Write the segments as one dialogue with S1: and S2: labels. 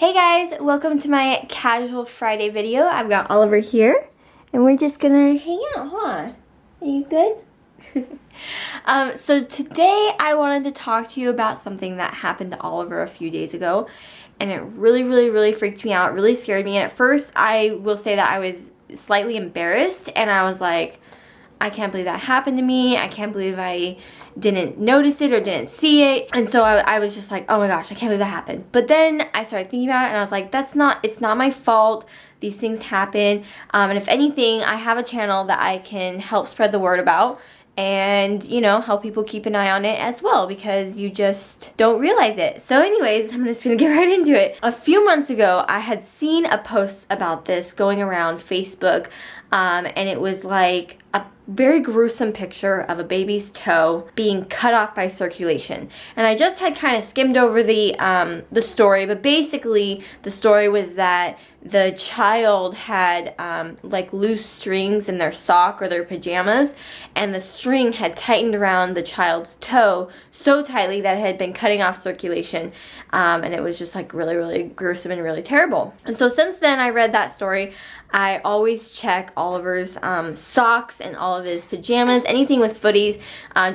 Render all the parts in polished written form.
S1: Hey guys, welcome to my casual Friday video. I've got Oliver here and we're just gonna hang out, huh? Are you good? So today I wanted to talk to you about something that happened to Oliver a few days ago, and it really freaked me out, really scared me. And at first I will say that I was slightly embarrassed and I was like, I can't believe that happened to me. I can't believe I didn't notice it or didn't see it. And so I was just like, oh my gosh, I can't believe that happened. But then I started thinking about it and I was like, it's not my fault. These things happen. And if anything, I have a channel that I can help spread the word about and, you know, help people keep an eye on it as well, because you just don't realize it. So anyways, I'm just gonna get right into it. A few months ago, I had seen a post about this going around Facebook, and it was like a very gruesome picture of a baby's toe being cut off by circulation. And I just had kind of skimmed over the story, but basically the story was that the child had like loose strings in their sock or their pajamas, and the string had tightened around the child's toe so tightly that it had been cutting off circulation, and it was just like really gruesome and really terrible. And so since then I read that story, I always check Oliver's socks and all of his pajamas, anything with footies.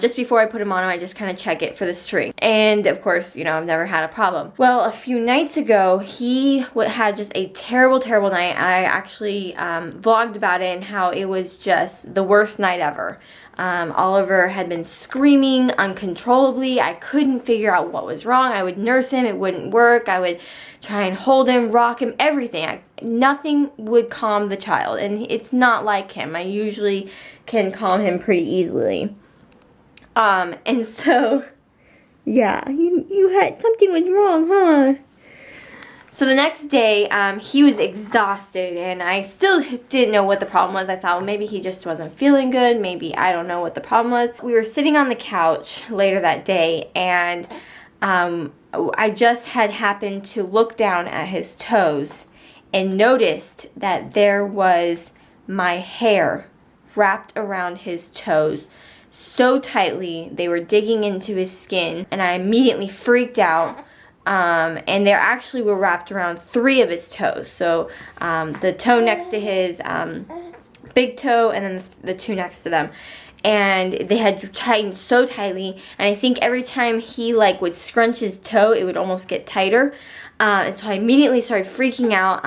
S1: Just before I put him on him, I just kind of check it for the string. And of course, you know, I've never had a problem. Well, a few nights ago, he had just a terrible night. I actually vlogged about it and how it was just the worst night ever. Oliver had been screaming uncontrollably. I couldn't figure out what was wrong. I would nurse him, it wouldn't work. I would try and hold him, rock him, everything. Nothing would calm the child, and it's not like him. I usually can calm him pretty easily. And so, yeah, you had, something was wrong, huh? So the next day, he was exhausted, and I still didn't know what the problem was. I thought, well, maybe he just wasn't feeling good. Maybe, I don't know what the problem was. We were sitting on the couch later that day, and I just had happened to look down at his toes and noticed that there was my hair wrapped around his toes so tightly. They were digging into his skin, and I immediately freaked out. And they actually were wrapped around 3 of his toes. So the toe next to his big toe, and then the 2 next to them. And they had tightened so tightly, and I think every time he like would scrunch his toe, it would almost get tighter. And so I immediately started freaking out.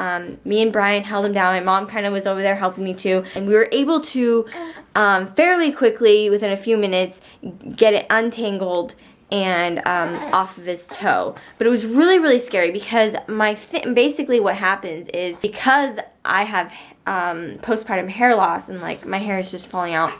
S1: Me and Brian held him down. My mom kind of was over there helping me too. And we were able to fairly quickly, within a few minutes, get it untangled and off of his toe. But it was really scary, because basically what happens is, because I have postpartum hair loss and like my hair is just falling out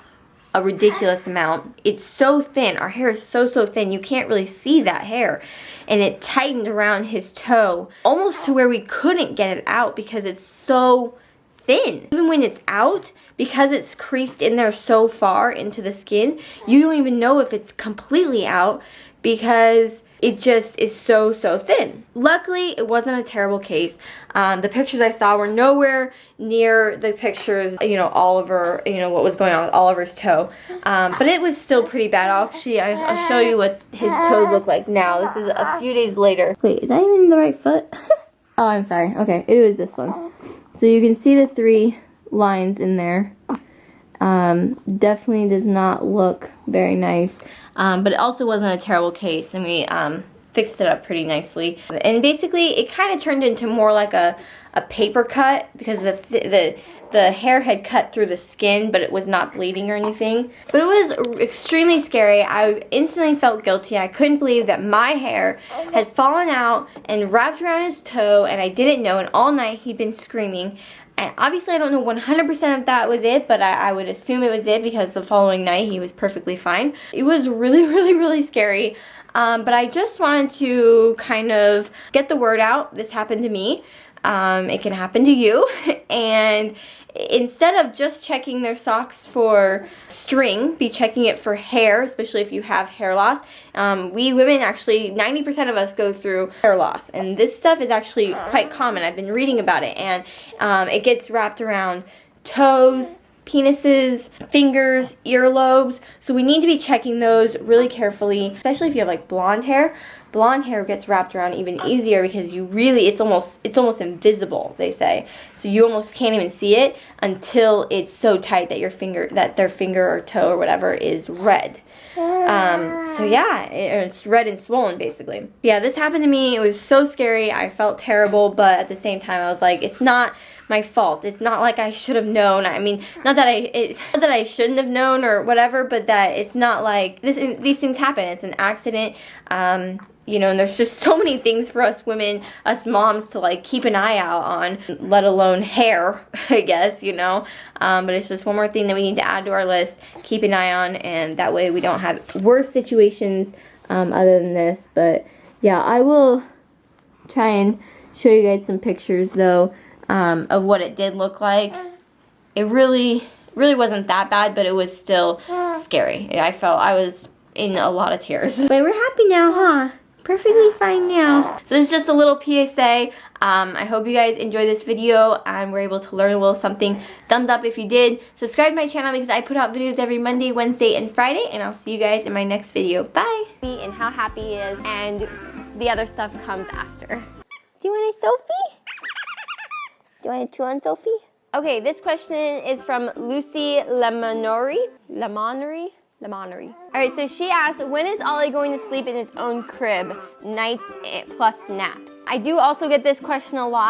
S1: a ridiculous amount. It's so thin. Our hair is so thin. You can't really see that hair. And it tightened around his toe almost to where we couldn't get it out because it's so thin. Even when it's out, because it's creased in there so far into the skin, you don't even know if it's completely out because it just is so thin. Luckily, it wasn't a terrible case. The pictures I saw were nowhere near the pictures, you know, Oliver, you know, what was going on with Oliver's toe. But it was still pretty bad. I'll show you what his toes look like now. This is a few days later. Wait, is that even the right foot? Oh, I'm sorry. Okay, it was this one. So you can see the 3 lines in there. Definitely does not look very nice. But it also wasn't a terrible case, and we fixed it up pretty nicely. And basically, it kind of turned into more like a paper cut, because the hair had cut through the skin, but it was not bleeding or anything. But it was extremely scary. I instantly felt guilty. I couldn't believe that my hair had fallen out and wrapped around his toe, and I didn't know, and all night he'd been screaming. And obviously I don't know 100% if that was it, but I would assume it was it, because the following night he was perfectly fine. It was really scary, but I just wanted to kind of get the word out. This happened to me. It can happen to you. And instead of just checking their socks for string, be checking it for hair, especially if you have hair loss. We women, actually, 90% of us go through hair loss, and this stuff is actually quite common. I've been reading about it, and it gets wrapped around toes, penises, fingers, earlobes. So we need to be checking those really carefully, especially if you have like blonde hair. Blonde hair gets wrapped around even easier because it's almost invisible, they say. So you almost can't even see it until it's so tight that their finger or toe or whatever is red. So yeah, it's red and swollen basically. Yeah, this happened to me. It was so scary. I felt terrible, but at the same time I was like, it's not my fault. It's not like I should have known. I mean, not that I shouldn't have known or whatever, but that it's not like these things happen. It's an accident. You know, and there's just so many things for us women, us moms, to like keep an eye out on, let alone hair, I guess, you know. But it's just one more thing that we need to add to our list, keep an eye on, and that way we don't have worse situations other than this. But yeah, I will try and show you guys some pictures though of what it did look like. It really wasn't that bad, but it was still scary. I was in a lot of tears. But we're happy now, huh? Perfectly fine now. So it's just a little PSA. I hope you guys enjoyed this video and were able to learn a little something. Thumbs up if you did. Subscribe to my channel because I put out videos every Monday, Wednesday, and Friday. And I'll see you guys in my next video. Bye. And how happy he is, and the other stuff comes after. Do you want a Sophie? Do you want to chew on Sophie? Okay, this question is from Lucy Lemonori. Alright, so she asked, when is Ollie going to sleep in his own crib? Nights plus naps. I do also get this question a lot.